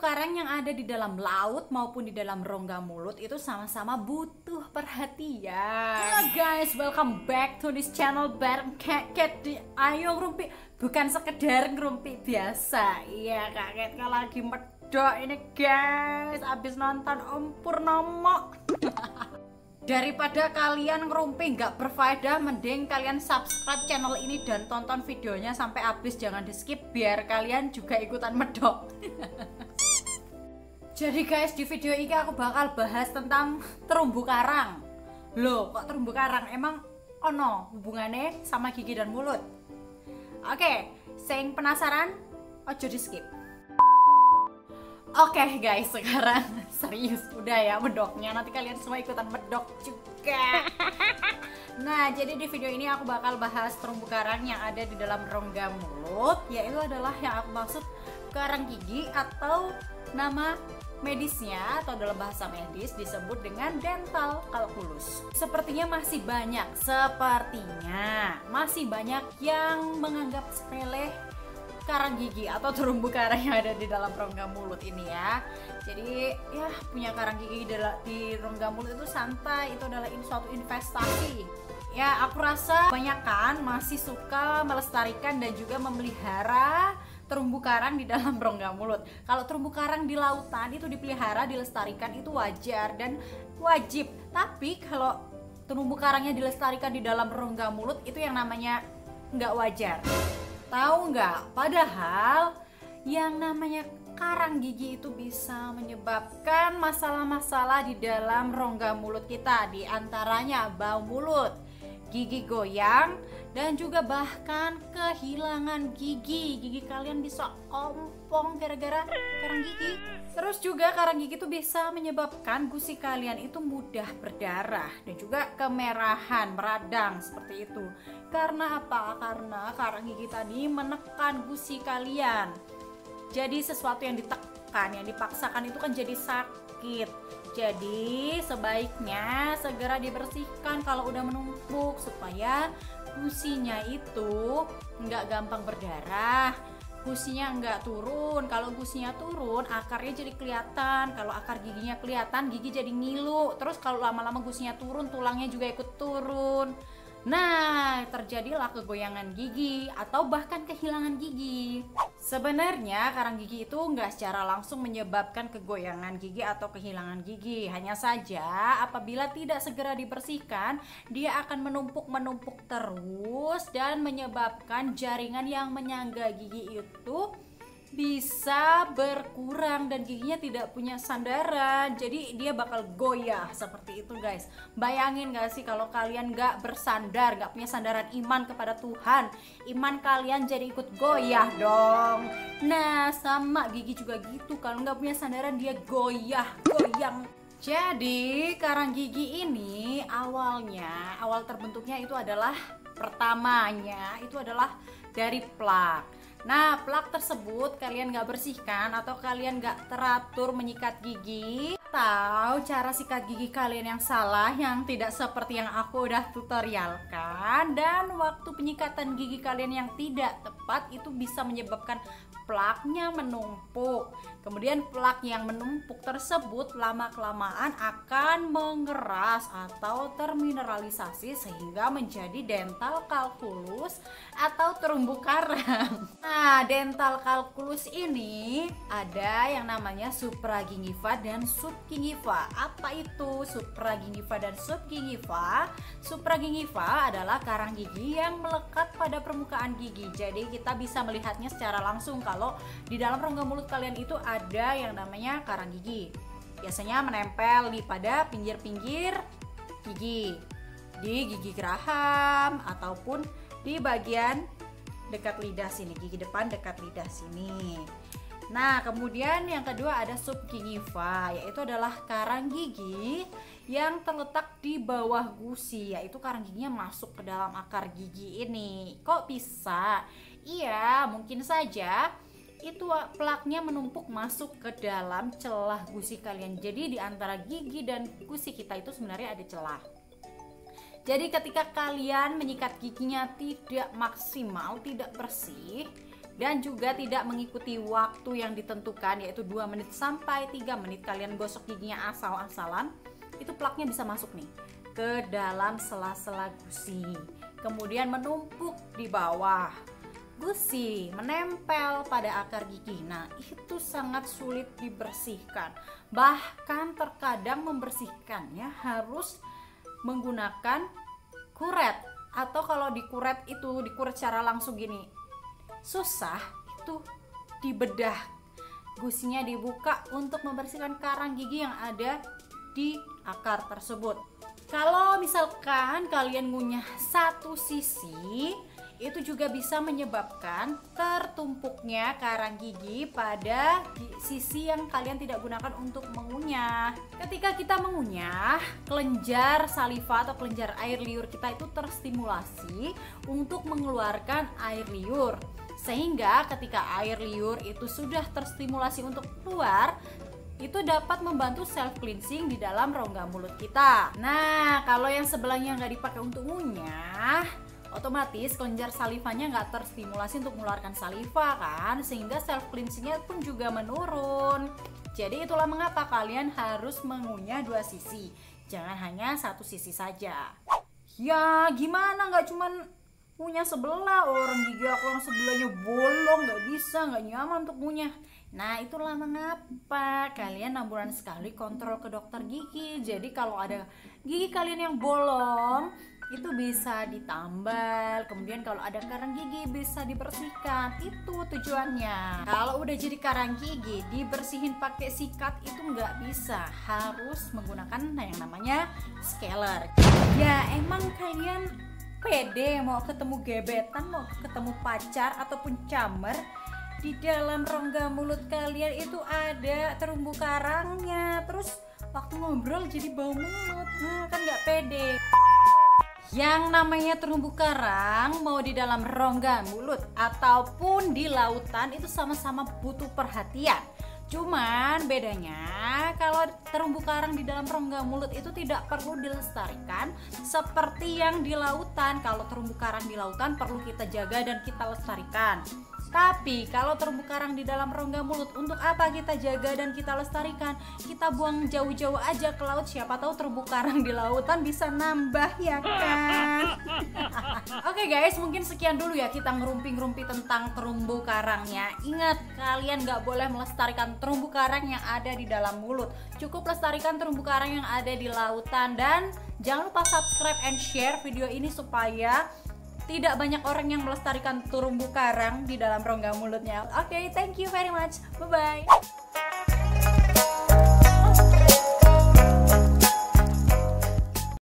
karang yang ada di dalam laut maupun di dalam rongga mulut itu sama-sama butuh perhatian. Halo guys, welcome back to this channel bareng Ket di Ayo Ngerumpi. Bukan sekedar ngerumpi biasa. Iya, Kak Ket kalau lagi medok ini guys, abis nonton Om Purnomo. Daripada kalian ngerumpi nggak berfaedah, mending kalian subscribe channel ini dan tonton videonya sampai habis, jangan di skip biar kalian juga ikutan medok. Jadi guys, di video ini aku bakal bahas tentang terumbu karang. Loh, kok terumbu karang? Emang ono hubungannya sama gigi dan mulut? Oke, sing penasaran? Ojo di skip. Oke guys, sekarang serius udah ya medoknya, nanti kalian semua ikutan medok juga. Nah, jadi di video ini aku bakal bahas terumbu karang yang ada di dalam rongga mulut, yaitu adalah yang aku maksud karang gigi atau nama medisnya atau dalam bahasa medis disebut dengan dental calculus. Sepertinya masih banyak yang menganggap sepele karang gigi atau terumbu karang yang ada di dalam rongga mulut ini ya. Jadi ya punya karang gigi di rongga mulut itu santai, itu adalah suatu investasi. Ya aku rasa banyak kan masih suka melestarikan dan juga memelihara terumbu karang di dalam rongga mulut. Kalau terumbu karang di lautan itu dipelihara, dilestarikan itu wajar dan wajib. Tapi kalau terumbu karangnya dilestarikan di dalam rongga mulut itu yang namanya nggak wajar. Tahu nggak? Padahal yang namanya karang gigi itu bisa menyebabkan masalah-masalah di dalam rongga mulut kita, di antaranya bau mulut, gigi goyang, dan juga bahkan kehilangan gigi. Gigi kalian bisa ompong gara-gara karang gigi. Terus juga karang gigi itu bisa menyebabkan gusi kalian itu mudah berdarah dan juga kemerahan, meradang seperti itu. Karena apa? Karena karang gigi tadi menekan gusi kalian. Jadi sesuatu yang ditekan, yang dipaksakan itu kan jadi sakit. Jadi sebaiknya segera dibersihkan kalau udah menumpuk supaya gusinya itu nggak gampang berdarah, gusinya nggak turun. Kalau gusinya turun, akarnya jadi kelihatan. Kalau akar giginya kelihatan, gigi jadi ngilu. Terus kalau lama-lama gusinya turun, tulangnya juga ikut turun. Nah, terjadilah kegoyangan gigi atau bahkan kehilangan gigi. Sebenarnya karang gigi itu nggak secara langsung menyebabkan kegoyangan gigi atau kehilangan gigi. Hanya saja apabila tidak segera dibersihkan, dia akan menumpuk terus dan menyebabkan jaringan yang menyangga gigi itu bisa berkurang dan giginya tidak punya sandaran, jadi dia bakal goyah seperti itu guys. Bayangin gak sih kalau kalian gak bersandar, gak punya sandaran iman kepada Tuhan, iman kalian jadi ikut goyah dong. Nah sama gigi juga gitu, kalau gak punya sandaran dia goyah, goyang. Jadi karang gigi ini awal terbentuknya itu adalah pertamanya itu adalah dari plak. Nah, plak tersebut kalian gak bersihkan atau kalian gak teratur menyikat gigi, atau cara sikat gigi kalian yang salah, yang tidak seperti yang aku udah tutorialkan, dan waktu penyikatan gigi kalian yang tidak tepat itu bisa menyebabkan plaknya menumpuk. Kemudian plak yang menumpuk tersebut lama-kelamaan akan mengeras atau termineralisasi sehingga menjadi dental calculus atau terumbu karang. Nah, dental calculus ini ada yang namanya supragingiva dan subgingiva. Apa itu supragingiva dan subgingiva? Supragingiva adalah karang gigi yang melekat pada permukaan gigi. Jadi kita bisa melihatnya secara langsung kalau di dalam rongga mulut kalian itu ada yang namanya karang gigi. Biasanya menempel pada pinggir-pinggir gigi, di gigi geraham ataupun di bagian dekat lidah sini, gigi depan dekat lidah sini. Nah, kemudian yang kedua ada subgingiva, yaitu adalah karang gigi yang terletak di bawah gusi, yaitu karang giginya masuk ke dalam akar gigi ini. Kok bisa? Iya, mungkin saja itu plaknya menumpuk masuk ke dalam celah gusi kalian. Jadi di antara gigi dan gusi kita itu sebenarnya ada celah. Jadi ketika kalian menyikat giginya tidak maksimal, tidak bersih, dan juga tidak mengikuti waktu yang ditentukan, yaitu 2 menit sampai 3 menit kalian gosok giginya asal-asalan, itu plaknya bisa masuk nih ke dalam sela-sela gusi, kemudian menumpuk di bawah gusi, menempel pada akar gigi. Nah, itu sangat sulit dibersihkan. Bahkan terkadang membersihkannya harus menggunakan kuret, atau kalau dikuret itu dikuret secara langsung gini susah, itu dibedah, gusinya dibuka untuk membersihkan karang gigi yang ada di akar tersebut. Kalau misalkan kalian ngunyah satu sisi, itu juga bisa menyebabkan tertumpuknya karang gigi pada sisi yang kalian tidak gunakan untuk mengunyah. Ketika kita mengunyah, kelenjar saliva atau kelenjar air liur kita itu terstimulasi untuk mengeluarkan air liur, sehingga ketika air liur itu sudah terstimulasi untuk keluar, itu dapat membantu self cleansing di dalam rongga mulut kita. Nah, kalau yang sebelahnya nggak dipakai untuk ngunyah, otomatis kelenjar salivanya nggak terstimulasi untuk mengeluarkan saliva kan, sehingga self cleansingnya pun juga menurun. Jadi itulah mengapa kalian harus mengunyah 2 sisi, jangan hanya satu sisi saja. Ya gimana, nggak cuman ngunyah sebelah, orang gigi aku yang sebelahnya bolong, nggak bisa, nggak nyaman untuk ngunyah. Nah, itulah mengapa kalian 6 bulan sekali kontrol ke dokter gigi. Jadi kalau ada gigi kalian yang bolong, itu bisa ditambal, kemudian kalau ada karang gigi bisa dibersihkan. Itu tujuannya. Kalau udah jadi karang gigi dibersihin pakai sikat itu nggak bisa, harus menggunakan yang namanya scaler. Ya emang kalian pede mau ketemu gebetan, mau ketemu pacar ataupun camer, di dalam rongga mulut kalian itu ada terumbu karangnya, terus waktu ngobrol jadi bau mulut, kan nggak pede. Yang namanya terumbu karang mau di dalam rongga mulut ataupun di lautan itu sama-sama butuh perhatian. Cuman bedanya kalau terumbu karang di dalam rongga mulut itu tidak perlu dilestarikan seperti yang di lautan. Kalau terumbu karang di lautan perlu kita jaga dan kita lestarikan. Tapi kalau terumbu karang di dalam rongga mulut, untuk apa kita jaga dan kita lestarikan? Kita buang jauh-jauh aja ke laut, siapa tahu terumbu karang di lautan bisa nambah, ya kan? Oke guys, mungkin sekian dulu ya kita ngerumpi-ngerumpi tentang terumbu karangnya. Ingat, kalian gak boleh melestarikan terumbu karang yang ada di dalam mulut. Cukup lestarikan terumbu karang yang ada di lautan. Dan jangan lupa subscribe and share video ini supaya tidak banyak orang yang melestarikan terumbu karang di dalam rongga mulutnya. Oke, thank you very much. Bye-bye.